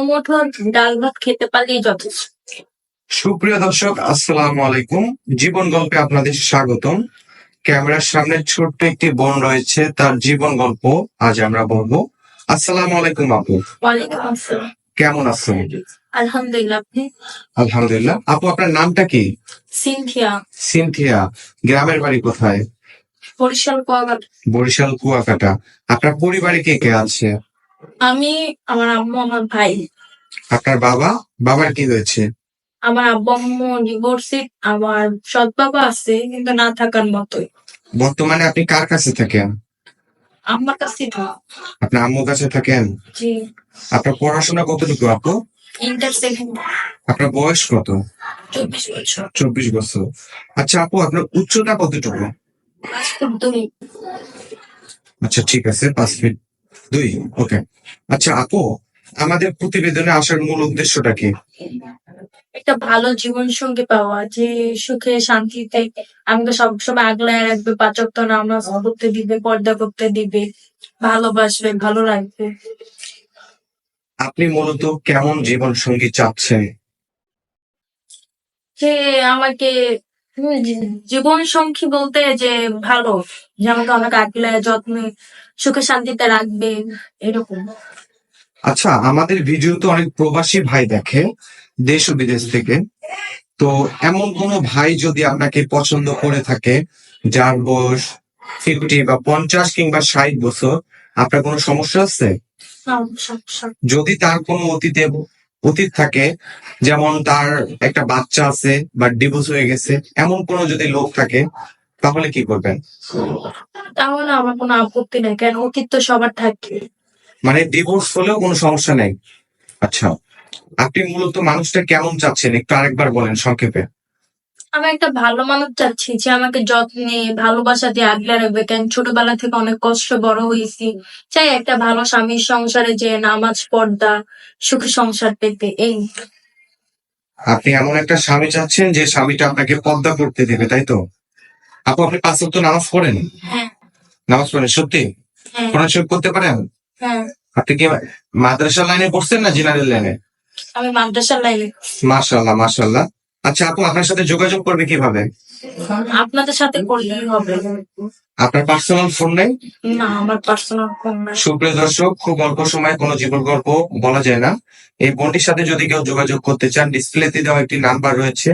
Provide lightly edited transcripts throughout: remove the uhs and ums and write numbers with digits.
মুঠো ডাল ভাত খেতে পারলেই যথেষ্ট। সুপ্রিয় দর্শক, আসসালামু আলাইকুম। জীবন গল্পে আপনাদের স্বাগতম। ক্যামেরার সামনে ছোট্ট একটি বোন রয়েছে, তার জীবন গল্প আজ আমরা বলবো। আসসালামু আলাইকুম আপু, ওয়ালাইকুম আসসালাম। কেমন আছেন? আলহামদুলিল্লাহ, আপনি? আলহামদুলিল্লাহ। আপু, আপনার নামটা কি? সিনথিয়া, সিনথিয়া। গ্রামের বাড়ি কোথায়? বরিশাল কোয়াঘাট। বরিশাল কুয়াকাটা। আপনার পরিবারে কে কে আছে? আমি, আমার আম্মু, আমার ভাই। আপনার বাবার কি হয়েছে? আমার আব্বু আম্মু ডিভোর্সিড, আমার সৎ বাবা আছে কিন্তু না থাকার মতোই। বর্তমানে আপনি কার কাছে থাকেন? আমার কাছে না। আপনার আম্মুর কাছে থাকেন? জি। আপনার পড়াশোনা কতটুকু আপু? Inter second. আপনার বয়স কত? 24 বছর। 24 বছর। আচ্ছা আপু, আপনার উচ্চতা কতটুকু? 5'2". আচ্ছা, ঠিক আছে, 5 ফিট 2। ওকে। আচ্ছা আপু, আমাদের প্রতিবেদনে আসার মূল উদ্দেশ্যটা কি? একটা ভালো জীবন সঙ্গী পাওয়া, যে সুখে শান্তিতে আমাকে সবসময় আগলায় রাখবে, 5 ওয়াক্ত নামাজ পড়তে দিবে, পর্দা করতে দিবে, ভালোবাসবে, ভালো রাখবে। আপনি মূলত কেমন জীবন সঙ্গী চাচ্ছেন? যে আমাকে জীবন সঙ্গী বলতে যে ভালো, যে আমাকে অনেক আগলে যত্নে সুখে শান্তিতে রাখবে, এরকম। আচ্ছা, আমাদের ভিডিও তো অনেক প্রবাসী ভাই দেখে, দেশ ও বিদেশ থেকে। তো এমন কোনো ভাই যদি আপনাকে পছন্দ করে থাকে, যার বয়স 50 বা 50 কিংবা 60 বছর, আপনার কোনো সমস্যা আছে? যদি তার কোনো অতীত থাকে, যেমন তার একটা বাচ্চা আছে বা ডিভোর্স হয়ে গেছে, এমন কোনো যদি লোক থাকে, তাহলে কি করবেন? তাহলে আমার কোনো আপত্তি নেই, কেন অতীত তো সবার থাকে। মানে ডিভোর্স হলেও কোনো সমস্যা নেই? আচ্ছা, আপনি মূলত মানুষটা কেমন চাচ্ছেন একটু আরেকবার বলেন সংক্ষেপে। আমি একটা ভালো মানুষ চাচ্ছি, যে আমাকে যত্নে ভালোবাসা দিয়ে আগলে রাখবে, কেন ছোটবেলা থেকে অনেক কষ্ট বড় হয়েছি। চাই একটা ভালো স্বামীর সংসারে যে নামাজ পর্দা সুখী সংসার পেতে, এই। আপনি এমন একটা স্বামী চাচ্ছেন যে স্বামীটা আপনাকে পর্দা করতে দেবে, তাই তো? আপু, আপনি 5 ওয়াক্ত নামাজ পড়েন? হ্যাঁ। নামাজ পড়েন সত্যি? হ্যাঁ। কোরআন শরীফ পড়তে পারেন? হ্যাঁ। আপনি কি মাদ্রাসা লাইনে পড়ছেন না জেনারেল লাইনে? আমি মাদ্রাসার লাইনে। মাশাআল্লাহ, মাশাআল্লাহ। আচ্ছা আপু, আপনার সাথে যোগাযোগ করবে কিভাবে? আপনাদের সাথে করলেই হবে। আপনার পার্সোনাল ফোন নেই? না, আমার পার্সোনাল ফোন নাই। সুপ্রিয় দর্শক, খুব অল্প সময় কোনো জীবন গল্প বলা যায় না। এই বোনটির সাথে যদি কেউ যোগাযোগ করতে চান, ডিসপ্লেতে দেওয়া একটি নাম্বার রয়েছে,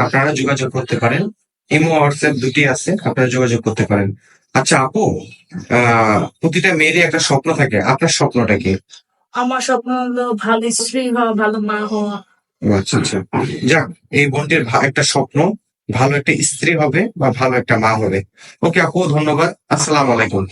আপনারা যোগাযোগ করতে পারেন। ইমো হোয়াটসঅ্যাপ দুটি আছে, আপনারা যোগাযোগ করতে পারেন। আচ্ছা আপু, প্রতিটা মেয়েরই একটা স্বপ্ন থাকে, আপনার স্বপ্নটা কি? আমার স্বপ্ন হলো ভালো স্ত্রী হওয়া, ভালো মা হওয়া। ও আচ্ছা আচ্ছা। যাক, এই বোনটির একটা স্বপ্ন, ভালো একটা স্ত্রী হবে বা ভালো একটা মা হবে। ওকে আপু, ধন্যবাদ। আসসালামু আলাইকুম।